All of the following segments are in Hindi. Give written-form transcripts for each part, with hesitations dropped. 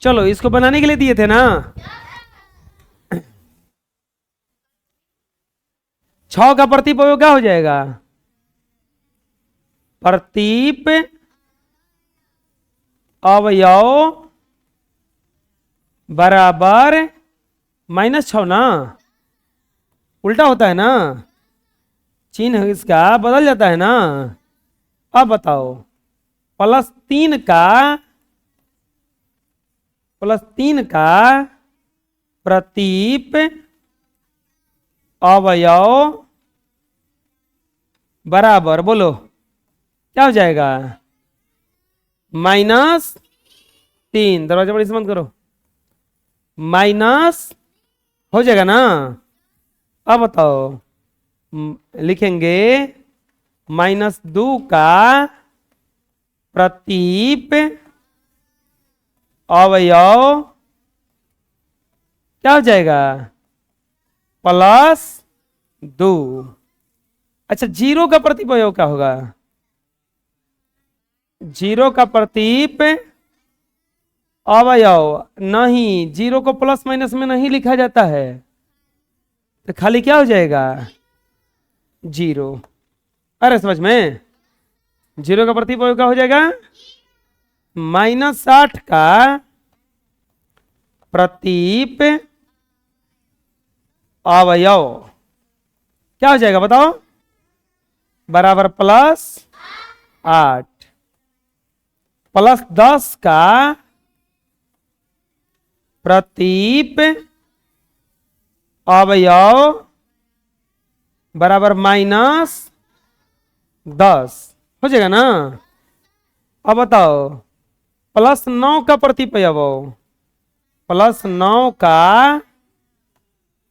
चलो इसको बनाने के लिए दिए थे ना। 6 का प्रतीप अवयव क्या हो जाएगा? प्रतीप अवयव बराबर -6 ना, उल्टा होता है ना, चिन्ह इसका बदल जाता है ना। अब बताओ +3 का प्रतीप अवयव बराबर, बोलो क्या हो जाएगा? -3। दरवाजा बड़ी से बंद करो। माइनस हो जाएगा ना। अब बताओ लिखेंगे -2 का प्रतीप अवयव क्या हो जाएगा? +2। अच्छा 0 का प्रतीप अवयव क्या होगा? 0 का प्रतीप अवयव नहीं, 0 को प्लस माइनस में नहीं लिखा जाता है, तो खाली क्या हो जाएगा? 0। अरे समझ में, 0 का प्रतीप अवयव क्या हो जाएगा? -8 का प्रतीप अवयव क्या हो जाएगा बताओ? बराबर +8। +10 का प्रतीप अवयव बराबर -10 हो जाएगा ना। अब बताओ +9 का प्रतीप अवयव, +9 का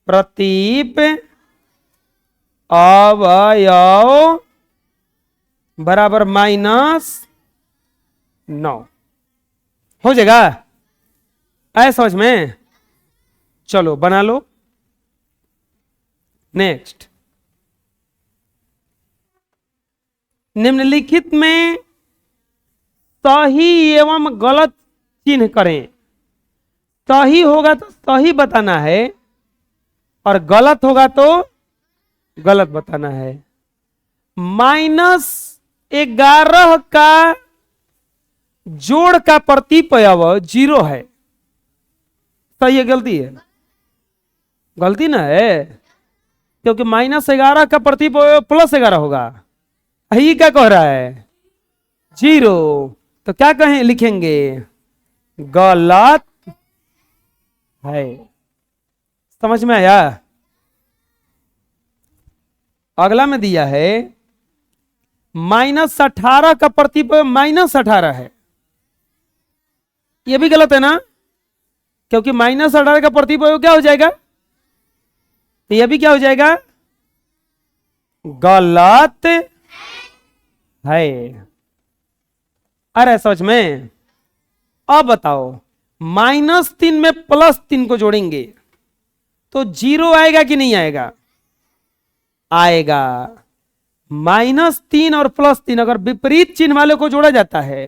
प्रतीप अवयव बराबर -9 हो जाएगा। ऐसा समझ में। चलो बना लो। नेक्स्ट, निम्नलिखित में सही एवं गलत चिन्ह करें। सही होगा तो सही बताना है और गलत होगा तो गलत बताना है। -11 का जोड़ का प्रतीप अवयव 0 है। सही है गलती है? गलती ना है, क्योंकि -11 का प्रतीप अवयव +11 होगा। यही क्या कह रहा है? 0। तो क्या कहें, लिखेंगे गलत है। समझ में आया? अगला में दिया है -18 का प्रतीप -18 है। यह भी गलत है ना, क्योंकि -18 का प्रतीप क्या हो जाएगा? तो यह भी क्या हो जाएगा? गलत है। अरे सोच में। अब बताओ -3 में +3 को जोड़ेंगे तो 0 आएगा कि नहीं आएगा? आएगा। -3 और +3 अगर विपरीत चिन्ह वाले को जोड़ा जाता है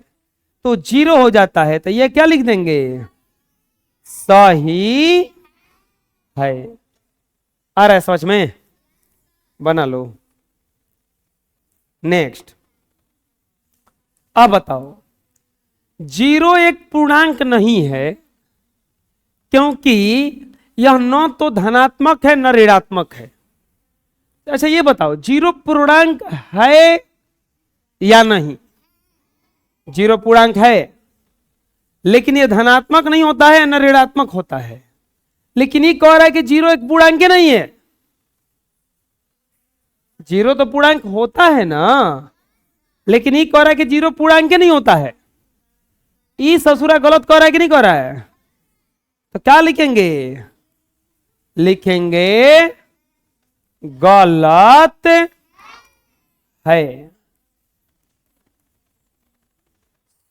तो 0 हो जाता है। तो ये क्या लिख देंगे? सही है। आ रहा है समझ में? बना लो। नेक्स्ट, अब बताओ 0 एक पूर्णांक नहीं है, क्योंकि यह न तो धनात्मक है न ऋणात्मक है। अच्छा ये बताओ 0 पूर्णांक है या नहीं? 0 पूर्णांक है, लेकिन यह धनात्मक नहीं होता है न ऋणात्मक होता है। लेकिन ये कह रहा है कि 0 एक पूर्णांक नहीं है। 0 तो पूर्णांक होता है ना, लेकिन ये कह रहा है कि 0 पूर्णांक नहीं होता है। ये ससुरा गलत कह रहा है कि नहीं कह रहा है? तो क्या लिखेंगे? लिखेंगे गलत है।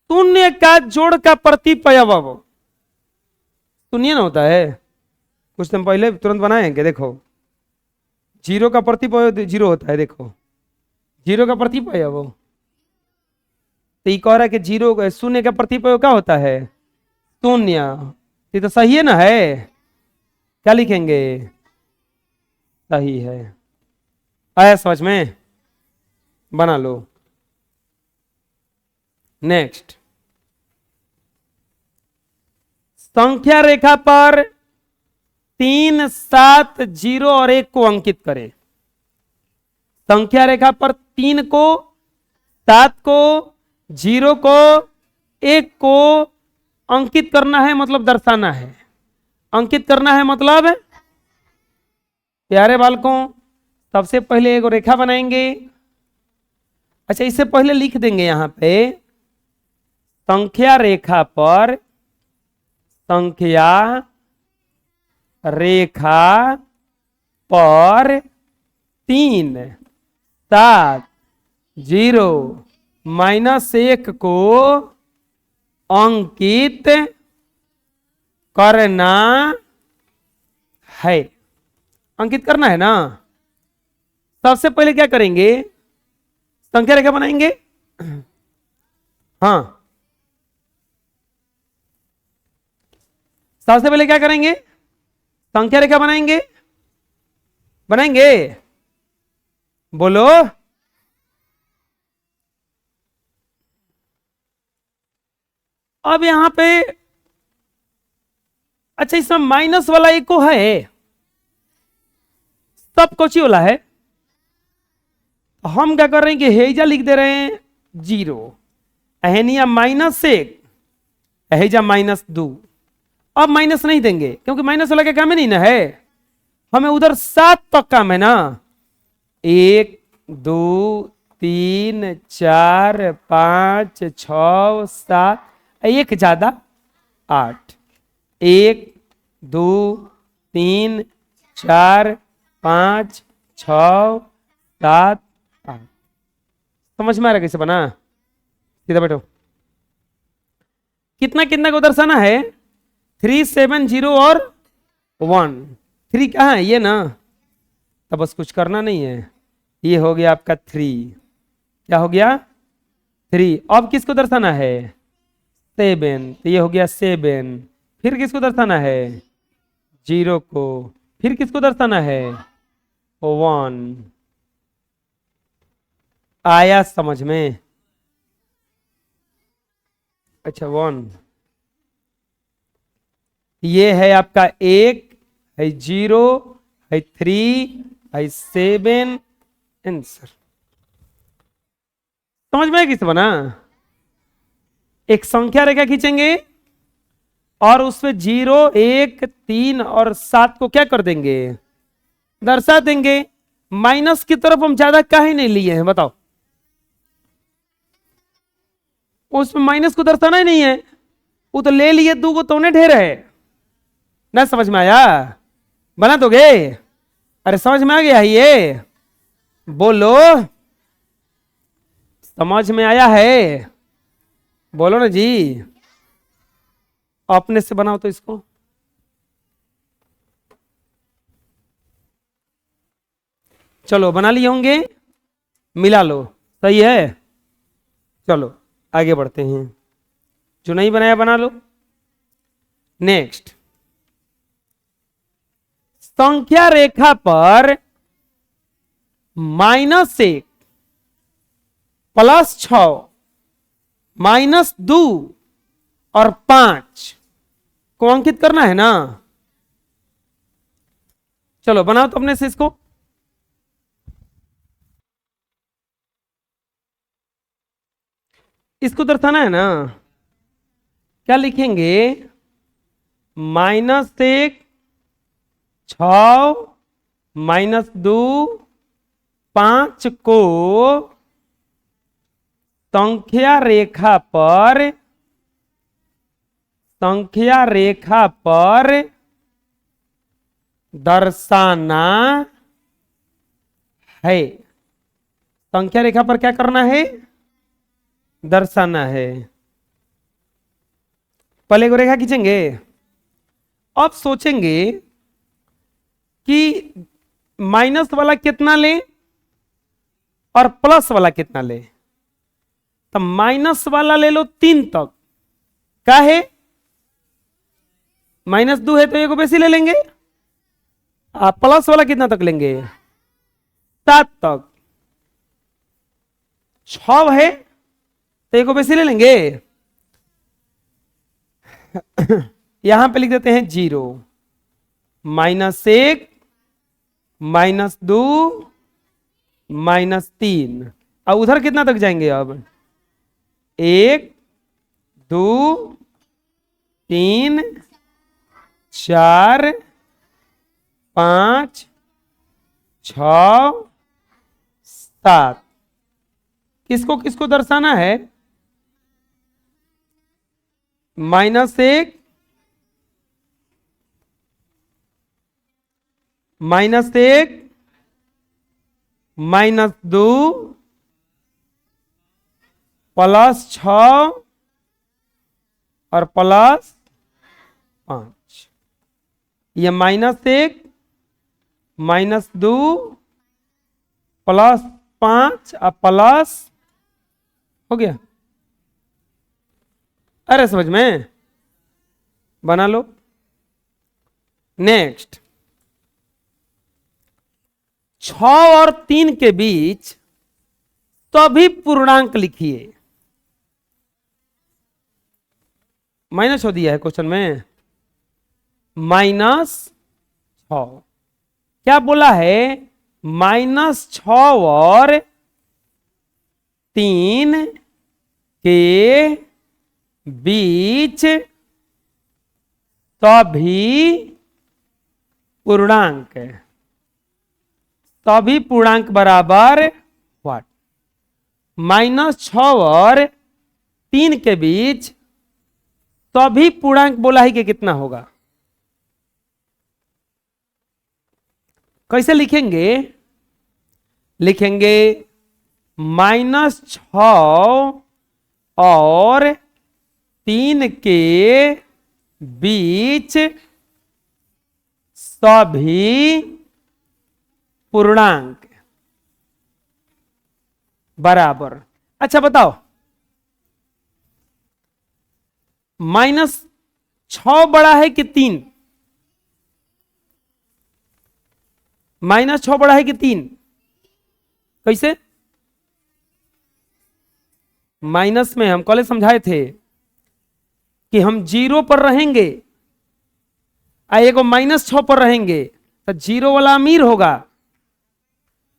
0 का जोड़ का प्रतीप अवयव शून्य ना होता है। कुछ दिन पहले तुरंत बनाए हैं क्या? देखो 0 का प्रतीप अवयव 0 होता है। देखो 0 का प्रतीप अवयव, तो ये कह रहा है कि 0 0 का प्रतीप अवयव क्या होता है? शून्य। ये तो सही है ना, है? क्या लिखेंगे? सही है। आया समझ में? बना लो। नेक्स्ट, संख्या रेखा पर 3, 7, 0 और 1 को अंकित करें। संख्या रेखा पर 3 को, 7 को, 0 को, 1 को अंकित करना है, मतलब दर्शाना है। अंकित करना है मतलब, प्यारे बालकों, सबसे पहले एक रेखा बनाएंगे। अच्छा, इससे पहले लिख देंगे यहां पे, संख्या रेखा पर, संख्या रेखा पर 3, 7, 0, -1 को अंकित करना है। अंकित करना है ना। सबसे पहले क्या करेंगे? संख्या रेखा बनाएंगे। हाँ, सबसे पहले क्या करेंगे? संख्या रेखा बनाएंगे। बनाएंगे, बोलो। अब यहां पे, अच्छा, इसमें माइनस वाला एक को है, सब कोची वाला है। हम क्या कर रहे हैं कि हेजा लिख दे रहे हैं 0, अहनिया -1, हेजा -2। अब माइनस नहीं देंगे क्योंकि माइनस वाला क्या काम है, नहीं ना है, हमें उधर 7 तक काम है ना। 1, 2, 3, 4, 5, 6, 7, एक ज्यादा 8। 1, 2, 3, 4, 5, 6, 7, 8। समझ में आ रहा कैसे बना? सीधा बैठो। कितना कितना को दर्शाना है? 3, 7, 0 और 1। 3 कहाँ है? ये ना, तब बस कुछ करना नहीं है। ये हो गया आपका 3। क्या हो गया? 3। अब किसको दर्शाना है? 7। तो ये हो गया 7। फिर किसको दर्शाना है? 0 को। फिर किसको दर्शाना है? 1। आया समझ में? अच्छा, 1 ये है आपका 1, है 0, है 3, है 7। आंसर समझ में किस बना? एक संख्या रेखा खींचेंगे और उसमें 0, 1, 3 और 7 को क्या कर देंगे? दर्शा देंगे। माइनस की तरफ हम ज्यादा काहे नहीं लिए हैं बताओ? उसमें माइनस को दर्शाना ही नहीं है, वो तो ले लिए 2 को, तो उन्हें ढेर है ना। समझ में आया? बना दोगे? अरे समझ में आ गया ये? बोलो, समझ में आया है? बोलो ना जी। अपने से बनाओ तो इसको। चलो, बना लिए होंगे, मिला लो। सही है, चलो आगे बढ़ते हैं। जो नहीं बनाया बना लो। नेक्स्ट, संख्या रेखा पर -1, +6, -2 और 5 को अंकित करना है ना। चलो बनाओ तो अपने से इसको। इसको दर्शाना है ना। क्या लिखेंगे? -1, 6, -2, 5 को संख्या रेखा पर, संख्या रेखा पर दर्शाना है। संख्या रेखा पर क्या करना है? दर्शाना है। पहले को रेखा खींचेंगे। अब सोचेंगे कि माइनस वाला कितना ले और प्लस वाला कितना ले। तो माइनस वाला ले लो 3 तक। क्या है? -2 है तो एक बेसी ले लेंगे। आप प्लस वाला कितना तक लेंगे? 7 तक। 6 है तो एक बेसी ले लेंगे। यहां पे लिख देते हैं 0, -1, -2, -3। अब उधर कितना तक जाएंगे? अब 1, 2, 3, 4, 5, 6, 7। किसको किसको दर्शाना है? -1, -1, -2, +6 और +5। ये -1, -2, +5 और प्लस हो गया। अरे समझ में बना लो। नेक्स्ट, 6 और 3 के बीच सभी पूर्णांक लिखिए। माइनस हो दिया है क्वेश्चन में, -6। क्या बोला है? -6 और 3 के बीच सभी पूर्णांक, सभी पूर्णांक बराबर व्हाट? -6 और 3 के बीच सभी पूर्णांक बोला ही कि कितना होगा? कैसे लिखेंगे? लिखेंगे -6 और 3 के बीच सभी पूर्णांक बराबर। अच्छा बताओ, -6 बड़ा है कि 3? -6 बड़ा है कि 3? कैसे? माइनस में हम कल समझाए थे कि हम 0 पर रहेंगे एगो -6 पर रहेंगे तो 0 वाला अमीर होगा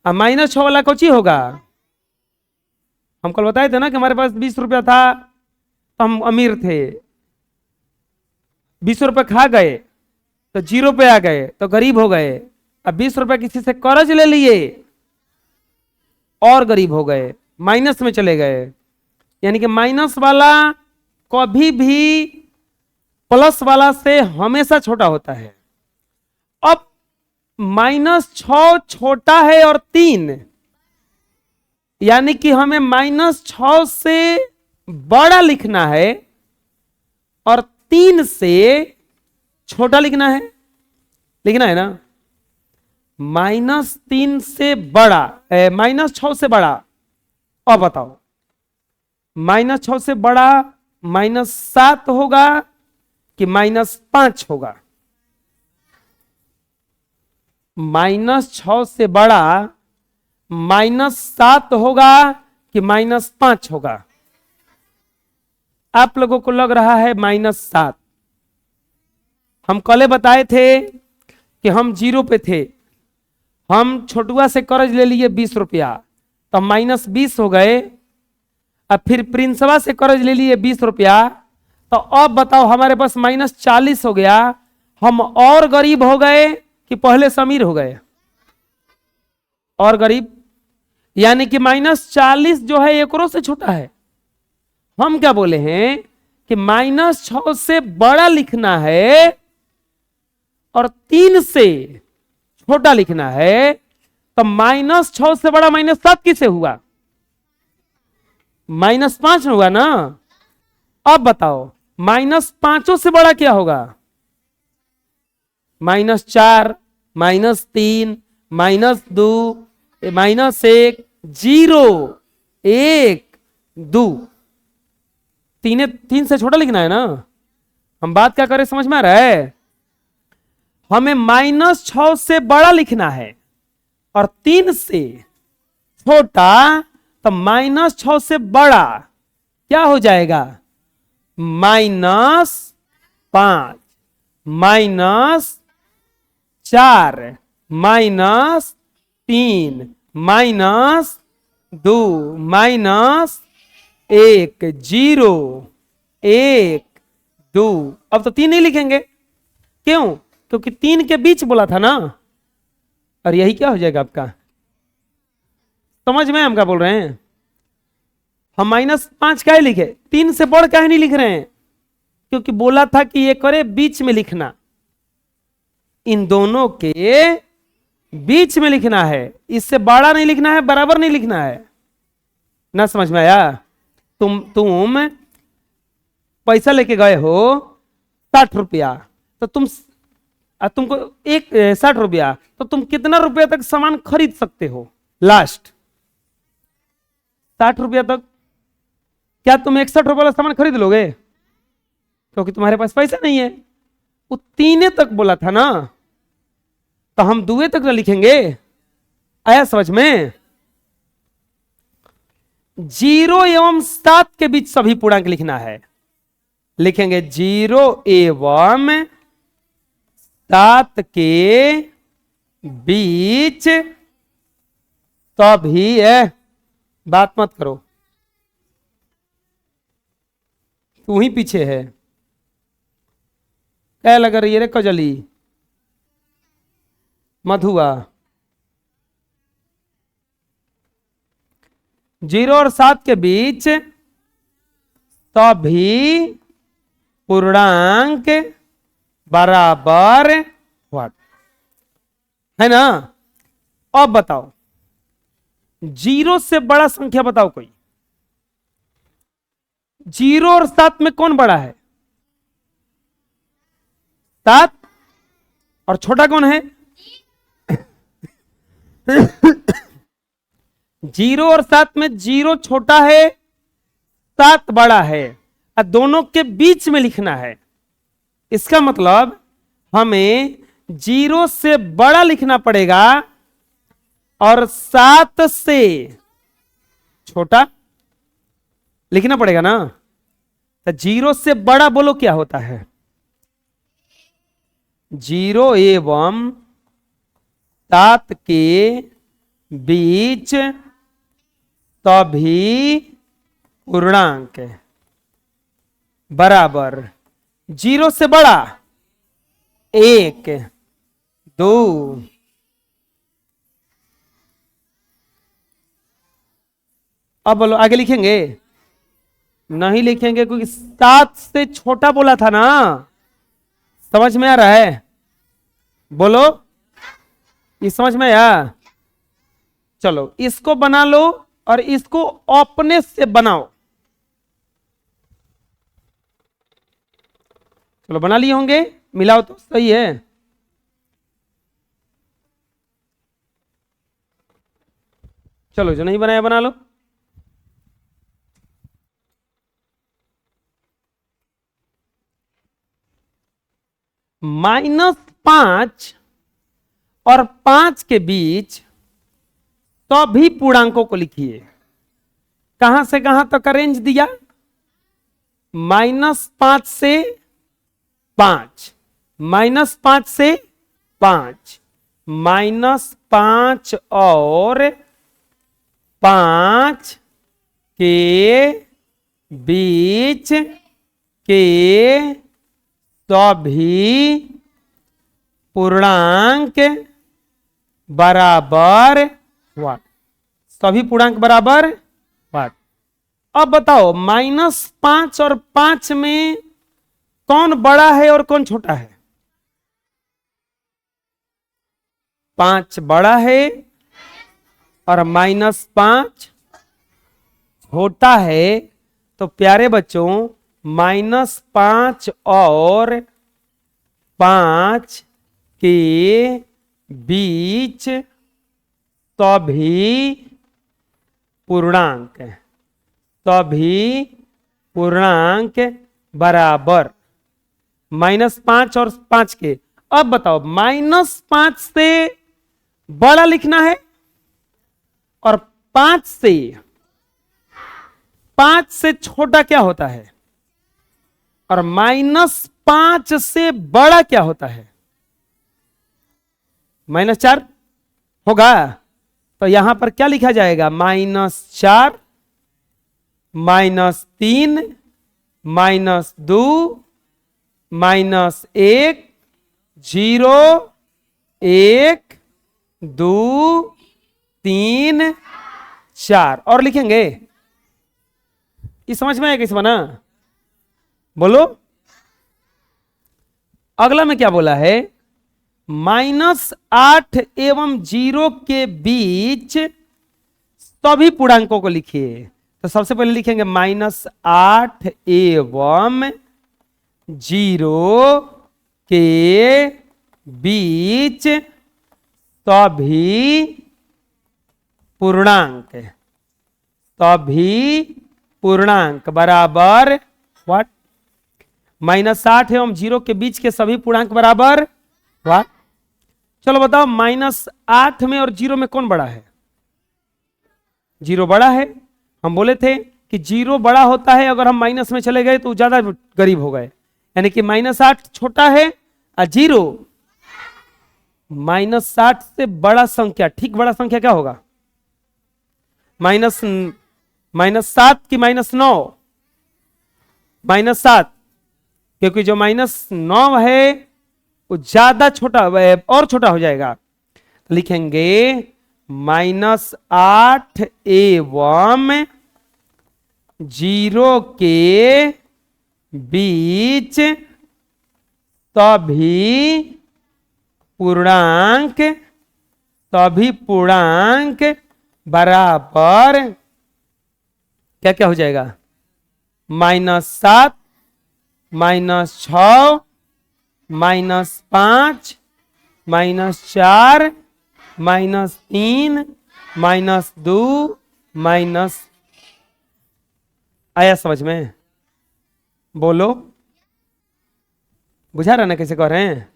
और -6 वाला कोची होगा? हम कल बताए थे ना कि हमारे पास 20 रुपया था तो हम अमीर थे, 20 रुपये खा गए तो 0 पे आ गए तो गरीब हो गए। अब 20 रुपये किसी से कर्ज ले लिए और गरीब हो गए, माइनस में चले गए। यानी कि माइनस वाला कभी भी प्लस वाला से हमेशा छोटा होता है। अब -6 छोटा है और 3, यानी कि हमें -6 से बड़ा लिखना है और 3 से छोटा लिखना है। लिखना है ना? -3 से बड़ा, -6 से बड़ा। अब बताओ, -6 से बड़ा -7 होगा कि -5 होगा? -6 से बड़ा -7 होगा कि -5 होगा? आप लोगों को लग रहा है -7। हम कल बताए थे कि हम 0 पे थे, हम छोटुआ से कर्ज ले लिए 20 रुपया तो -20 हो गए। अब फिर प्रिंसवा से कर्ज ले लिए 20 रुपया तो अब बताओ हमारे पास -40 हो गया। हम और गरीब हो गए कि पहले से अमीर हो गए? और गरीब। यानी कि -40 जो है एकरों से छोटा है। हम क्या बोले हैं कि -6 से बड़ा लिखना है और 3 से छोटा लिखना है। तो -6 से बड़ा -7 किसे हुआ? -5 हुआ ना। अब बताओ -5 से बड़ा क्या होगा? -4, -3, -2, -1, 0, 1, 2। 3 से छोटा लिखना है ना। हम बात क्या करें समझ में आ रहा है? हमें -6 से बड़ा लिखना है और 3 से छोटा, तो -6 से बड़ा क्या हो जाएगा? -5, -4, -3, -2, -1, 0, 1, 2। अब तो 3 नहीं लिखेंगे, क्यों? क्योंकि 3 के बीच बोला था ना, और यही क्या हो जाएगा आपका? समझ में हम क्या बोल रहे हैं? हम -5 क्या लिखे, 3 से बढ़ क्या नहीं लिख रहे हैं? क्योंकि बोला था कि ये करे बीच में लिखना, इन दोनों के बीच में लिखना है, इससे बड़ा नहीं लिखना है, बराबर नहीं लिखना है ना। समझ में आया? तुम पैसा लेके गए हो 60 रुपया, तो तुमको 60 रुपया, तो तुम कितना रुपया तक सामान खरीद सकते हो? लास्ट 60 रुपया तक। क्या तुम 61 रुपये वाला सामान खरीद लोगे? क्योंकि तुम्हारे पास पैसा नहीं है। वो 3 तक बोला था ना, तो हम 2 तक ना लिखेंगे। आया समझ में? 0 एवं 7 के बीच सभी पूर्णांक लिखना है। लिखेंगे 0 एवं 7 के बीच सभी है। बात मत करो, तू ही पीछे है। क्या लग रही है रे कजली? मधुआ 0 और 7 के बीच सभी पूर्णांक बराबर व्हाट है ना। अब बताओ 0 से बड़ा संख्या बताओ कोई। 0 और 7 में कौन बड़ा है? 7। और छोटा कौन है? 0 और 7 में 0 छोटा है, 7 बड़ा है, और दोनों के बीच में लिखना है। इसका मतलब हमें 0 से बड़ा लिखना पड़ेगा और 7 से छोटा लिखना पड़ेगा ना। तो 0 से बड़ा बोलो क्या होता है? 0 एवं 7 के बीच सभी पूर्णांक बराबर 0 से बड़ा 1, 2। अब बोलो आगे लिखेंगे? नहीं लिखेंगे, क्योंकि 7 से छोटा बोला था ना। समझ में आ रहा है? बोलो, ये समझ में आया? चलो इसको बना लो और इसको अपने से बनाओ। चलो बना लिए होंगे, मिलाओ तो सही है। चलो जो नहीं बनाया बना लो। -5 और 5 के बीच सभी पूर्णांकों को लिखिए। कहां से कहां तक रेंज दिया? -5 से 5, -5 से 5, -5 और 5 के बीच के सभी पूर्णांक बराबर व्हाट? सभी पूर्णांक बराबर व्हाट? अब बताओ -5 और 5 में कौन बड़ा है और कौन छोटा है? 5 बड़ा है और -5 छोटा है। तो प्यारे बच्चों -5 और 5 के बीच सभी पूर्णांक बराबर -5 और 5 के। अब बताओ, -5 से बड़ा लिखना है और 5 से छोटा क्या होता है, और -5 से बड़ा क्या होता है? -4 होगा। तो यहां पर क्या लिखा जाएगा? -4, -3, -2, -1, 0, 1, 2, 3, 4 और लिखेंगे। ये समझ में आया कैसे बना? बोलो। अगला में क्या बोला है? -8 एवं 0 के बीच सभी पूर्णांकों को लिखिए। तो सबसे पहले लिखेंगे -8 एवं 0 के बीच सभी पूर्णांक, सभी पूर्णांक बराबर व्हाट? -8 एवं 0 के बीच के सभी पूर्णांक बराबर व्हाट? चलो बताओ, -8 में और 0 में कौन बड़ा है? 0 बड़ा है। हम बोले थे कि 0 बड़ा होता है, अगर हम माइनस में चले गए तो ज्यादा गरीब हो गए, यानी कि -8 छोटा है और 0 -8 से बड़ा संख्या। ठीक बड़ा संख्या क्या होगा? -7 की -9, -7, क्योंकि जो -9 है वो ज्यादा छोटा और छोटा हो जाएगा। लिखेंगे -8 एवं 0 के बीच सभी पूर्णांक बराबर क्या क्या हो जाएगा? -7, -6, -5, -4, -3, -2, आया समझ में? बोलो। बुझा रहा ना कैसे कह रहे हैं?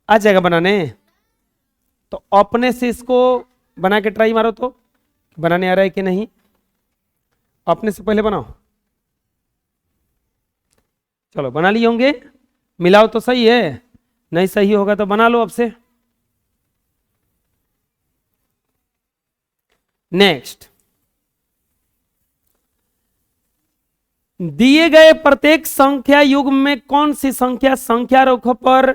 आ जाएगा बनाने? तो अपने से इसको बना के ट्राई मारो तो, बनाने आ रहा है कि नहीं। अपने से पहले बनाओ। चलो बना लिए होंगे, मिलाओ तो सही है, नहीं सही होगा तो बना लो अब से। नेक्स्ट, दिए गए प्रत्येक संख्या युग्म में कौन सी संख्या संख्या रेखा पर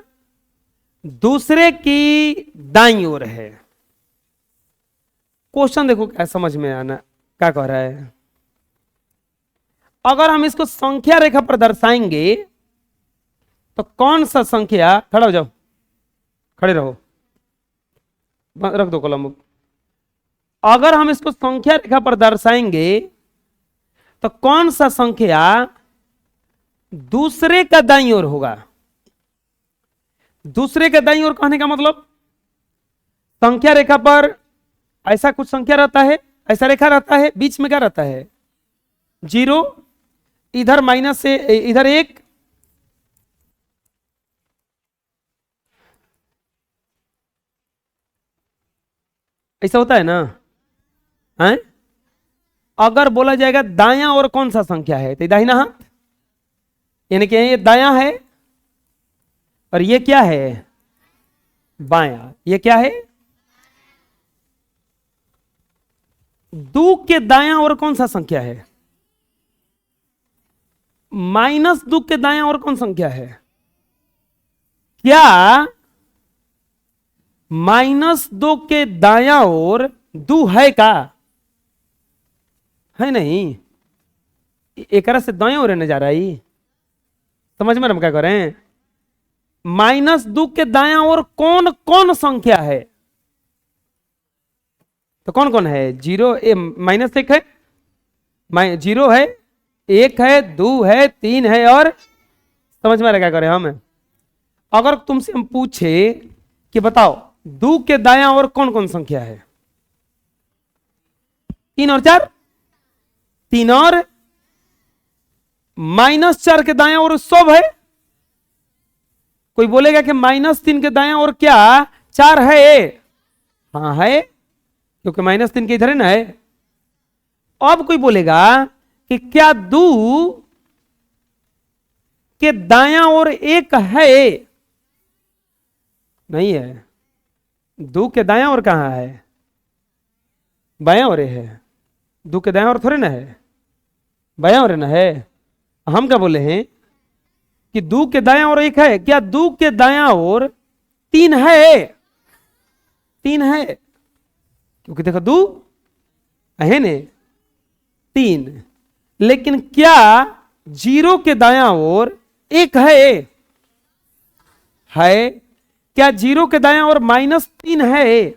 दूसरे की दाईं ओर है? क्वेश्चन देखो क्या समझ में आना, क्या कह रहा है। अगर हम इसको संख्या रेखा पर दर्शाएंगे तो कौन सा संख्या, खड़ा हो जाओ, खड़े रहो, रख दो कलम। अगर हम इसको संख्या रेखा पर दर्शाएंगे तो कौन सा संख्या दूसरे का दाईं ओर होगा? दूसरे का दाईं ओर कहने का मतलब, संख्या रेखा पर ऐसा कुछ संख्या रहता है, ऐसा रेखा रहता है, बीच में क्या रहता है? 0, इधर माइनस से इधर 1, ऐसा होता है ना है? अगर बोला जाएगा दायां और कौन सा संख्या है, तो दाहिना हाथ, यानी कि ये दायां है और ये क्या है? बायां। ये क्या है? 2 के दायां और कौन सा संख्या है? -2 के दायां और कौन संख्या है? क्या -2 के दायां ओर 2 है का? है नहीं, एक से दाएं ओर न जा रहा है। समझ में हम क्या कर रहे हैं? -2 के दायां ओर कौन कौन संख्या है? तो कौन कौन है? 0, -1 है, 0 है, 1 है, 2 है, 3 है, और समझ में आ रहा क्या करें हम? अगर तुमसे हम पूछे कि बताओ 2 के दायां ओर कौन कौन संख्या है? 3 और 4, 3 और -4 के दायां ओर सब है, कोई बोलेगा कि -3 के दाएं और क्या 4 है? हाँ है, क्योंकि -3 के इधर है ना है। अब कोई बोलेगा कि क्या 2 के दाया और 1 है? नहीं है। 2 के दाया और कहां है? बाया और है। 2 के दाया और थोड़े ना है, बाया और ना है। हम क्या बोले हैं कि 2 के दाया और 1 है। क्या 2 के दाया और 3 है? 3 है, क्योंकि देखो 2 है ने 3। लेकिन क्या 0 के दाया और 1 है? है। क्या 0 के दाया और -3 है?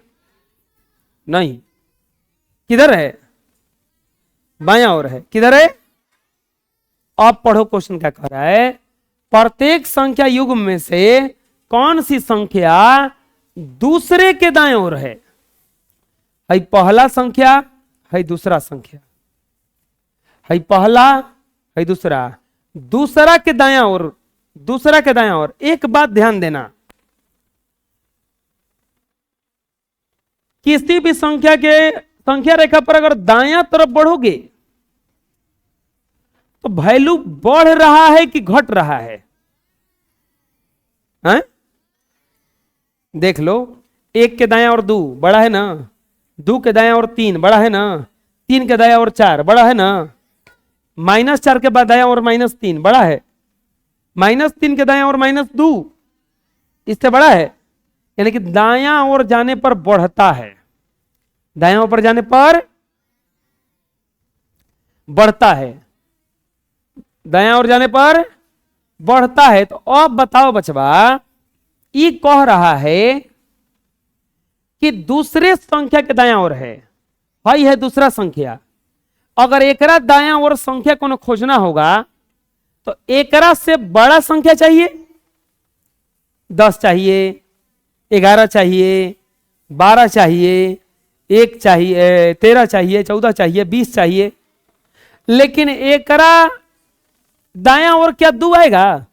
नहीं। किधर है? बाया और है। किधर है? अब पढ़ो क्वेश्चन क्या कह रहा है। प्रत्येक संख्या युग्म में से कौन सी संख्या दूसरे के दाएं ओर है? पहला संख्या है, दूसरा संख्या है। पहला है, दूसरा, दूसरा के दाया ओर, दूसरा के दाया ओर। एक बात ध्यान देना, किसी भी संख्या रेखा पर अगर दाया तरफ बढ़ोगे तो वैल्यू बढ़ रहा है कि घट रहा है? हैं? देख लो, 1 के दाया और 2 बड़ा है ना, 2 के दाया और 3 बड़ा है ना, 3 के दाया और 4 बड़ा है ना, -4 के बाद दाया और -3 बड़ा है, -3 के दाया और -2 इससे बड़ा है। यानी कि दाया ओर जाने पर बढ़ता है, दाया ओर जाने पर बढ़ता है, दाया ओर जाने पर बढ़ता है। तो अब बताओ बचवा, ये कह रहा है कि दूसरे संख्या के दाया ओर है, भाई है दूसरा संख्या। अगर एकरा दाया ओर संख्या को खोजना होगा तो एकरा से बड़ा संख्या चाहिए, 10 चाहिए, 11 चाहिए, 12 चाहिए, 1 चाहिए, 13 चाहिए, 14 चाहिए, 20 चाहिए। लेकिन एकरा दाया और क्या 2 आएगा?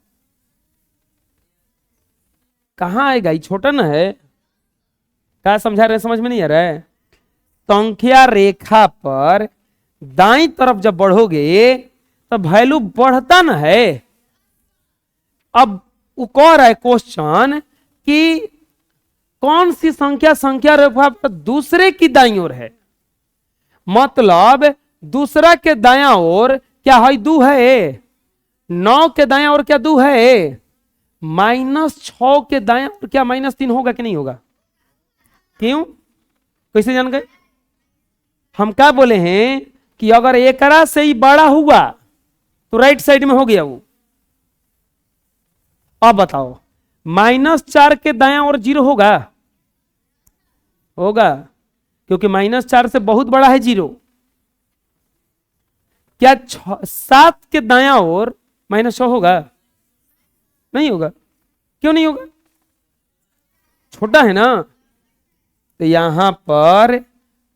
कहां आएगा? ये छोटा ना है। क्या समझा रहे? समझ में नहीं आ रहा है। संख्या रेखा पर दाईं तरफ जब बढ़ोगे तो वैल्यू बढ़ता ना है। अब वो कह रहा है क्वेश्चन कि कौन सी संख्या रेखा पर दूसरे की दाईं ओर है? मतलब दूसरा के दाया ओर क्या है? 2 है। 9 के दाया ओर क्या 2 है? -6 के दाया ओर क्या -3 होगा कि नहीं होगा? क्यों? कैसे जान गए? हम क्या बोले हैं कि अगर एकरा से ही बड़ा हुआ तो राइट साइड में हो गया वो। अब बताओ, -4 के दाया और 0 होगा? होगा, क्योंकि -4 से बहुत बड़ा है 0। क्या 7 के दाया और -6 होगा? नहीं होगा। क्यों नहीं होगा? छोटा है ना। तो यहां पर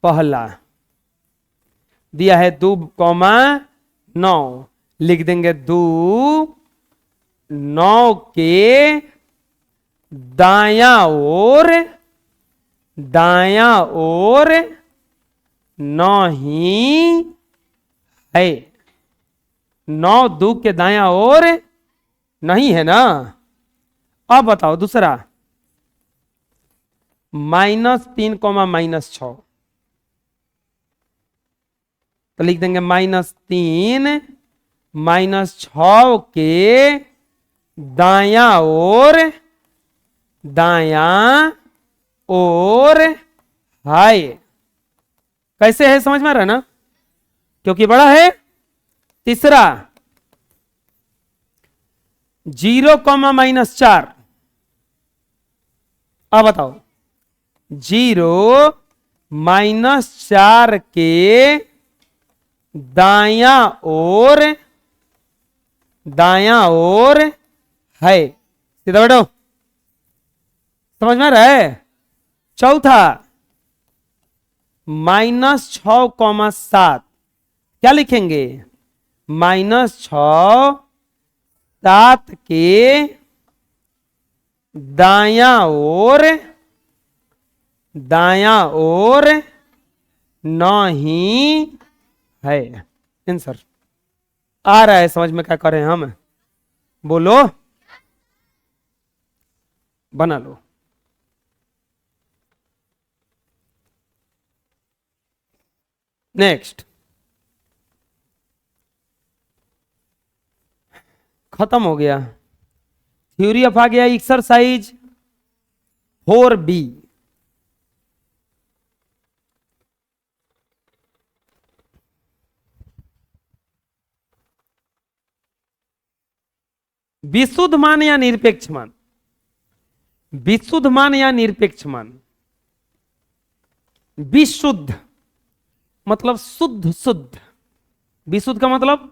पहला दिया है 2,9, लिख देंगे 2 9 के दाया ओर, दाया ओर 9 ही है। 9 2 के दाया ओर नहीं है ना। अब बताओ दूसरा, -3, -6, तो लिख देंगे -3 -6 के दाया ओर, दाया ओर है। कैसे है समझ में आ रहा है ना? क्योंकि बड़ा है। तीसरा 0, -4, अब बताओ 0 -4 के दाया ओर, दाया ओर है। सीधा बैठो, समझ में आ रहा है? चौथा -6,7, क्या लिखेंगे? -6 7 के दाया ओर, दाया ओर नहीं है। आंसर आ रहा है समझ में क्या करें हम? बोलो, बना लो। नेक्स्ट, खत्म हो गया। थ्योरी ऑफ आ गया एक्सरसाइज 4B। विशुद्ध मान या निरपेक्ष मान? विशुद्ध मान या निरपेक्ष मान? विशुद्ध मतलब शुद्ध, शुद्ध। विशुद्ध का मतलब,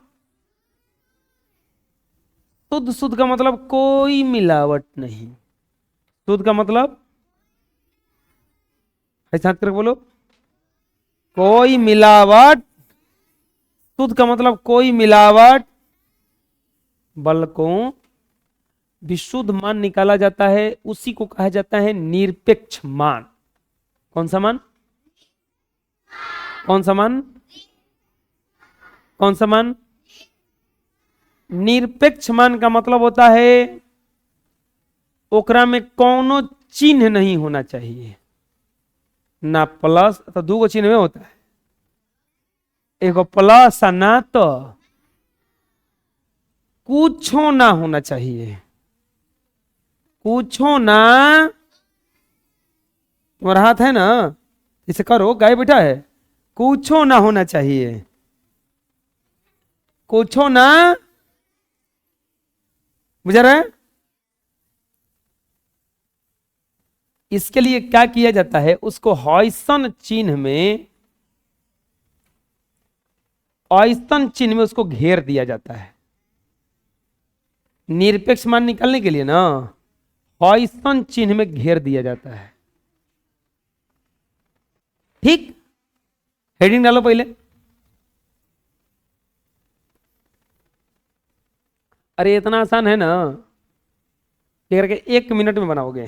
शुद्ध, शुद्ध का मतलब कोई मिलावट नहीं। शुद्ध का मतलब ऐसा करके बोलो, कोई मिलावट। शुद्ध का मतलब कोई मिलावट, बल्कि विशुद्ध मान निकाला जाता है, उसी को कहा जाता है निरपेक्ष मान। कौन सा मान? कौन सा मान? कौन सा मान? निरपेक्ष मान का मतलब होता है ओकरा में कोनो चिन्ह नहीं होना चाहिए, ना प्लस, तो दो गो चिन्ह में होता है, एगो प्लस ना तो कुछो ना होना चाहिए, कुछो ना। तुम्हारा हाथ है ना, इसे करो, गाय बैठा है, कुछो ना होना चाहिए, कुछो ना। बुझा रहा है? इसके लिए क्या किया जाता है, उसको हॉइसन चिन्ह में, ऑयसन चिन्ह में उसको घेर दिया जाता है। निरपेक्ष मान निकालने के लिए ना हॉइसन चिन्ह में घेर दिया जाता है। ठीक, हेडिंग डालो पहले। अरे इतना आसान है ना, ये करके 1 मिनट में बनाओगे।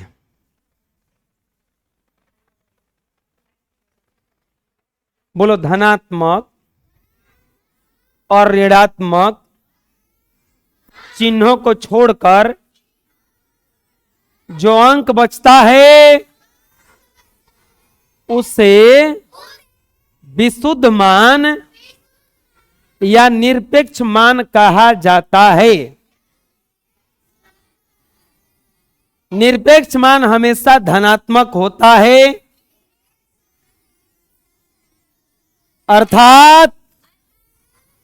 बोलो, धनात्मक और ऋणात्मक चिन्हों को छोड़कर जो अंक बचता है उसे विशुद्ध मान या निरपेक्ष मान कहा जाता है। निरपेक्ष मान हमेशा धनात्मक होता है, अर्थात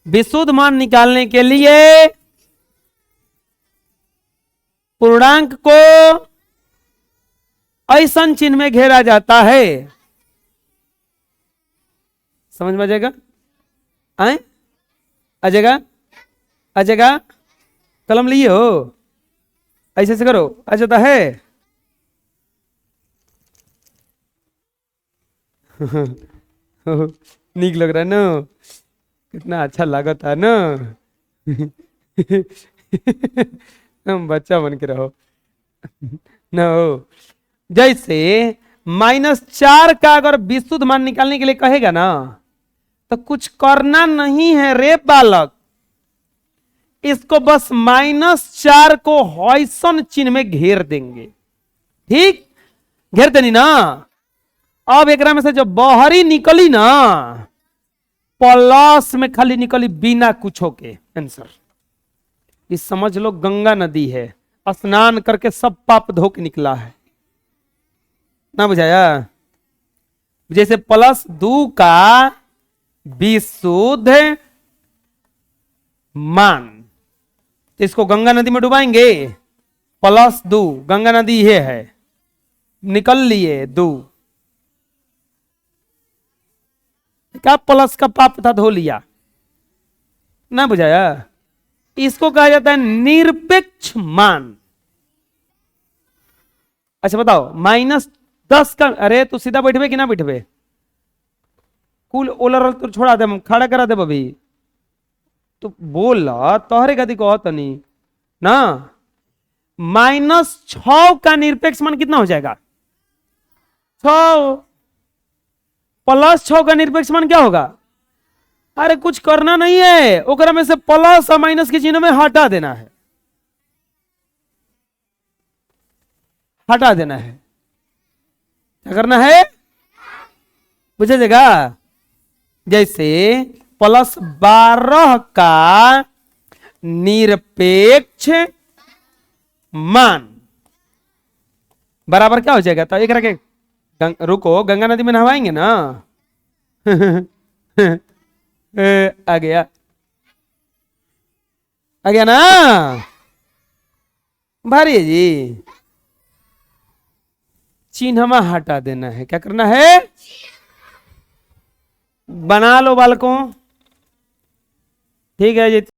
विशुद्ध मान निकालने के लिए पूर्णांक को ऐसा चिन्ह में घेरा जाता है। समझ में आ जाएगा? आए आ जाएगा? आ जाएगा? कलम लिए हो? ऐसे से करो, आ जाता है। नीक लग रहा है ना, कितना अच्छा लगा था ना। हम बच्चा बन के रहो ना हो। जैसे -4 का अगर विशुद्ध मान निकालने के लिए कहेगा ना, तो कुछ करना नहीं है रे बालक, इसको बस -4 को हॉइसन चिन्ह में घेर देंगे। ठीक, घेर देनी ना। अब एक में से जो बाहरी निकली ना, प्लस में खाली निकली बिना कुछ के। आंसर इस समझ लो, गंगा नदी है, स्नान करके सब पाप धो के निकला है ना। बुझाया? जैसे +2 का विशुद्ध मान, इसको गंगा नदी में डुबाएंगे। +2, गंगा नदी ये है, निकल लिए 2, क्या प्लस का पाप था, धो लिया ना। बुझाया? इसको कहा जाता है निरपेक्ष मान। अच्छा बताओ, -10 का, अरे तू सीधा बैठबे कि ना बैठबे? कुल ओलर तो छोड़ा दे, खड़ा करा दे अभी। तो बोला तोहरे गति को तनी ना, -6 का निरपेक्ष मान कितना हो जाएगा? 6। +6 का निरपेक्ष मान क्या होगा? अरे कुछ करना नहीं है, ओकरा में से प्लस और माइनस के चिन्ह में हटा देना है, हटा देना है। क्या करना है? बुझेगा? जैसे +12 का निरपेक्ष मान बराबर क्या हो जाएगा? तो एक रखे रुको, गंगा नदी में नहवाएंगे ना। आ गया, आ गया ना? भारी है जी। चिन्ह हटा देना है। क्या करना है? बना लो बालकों, ठीक है जी।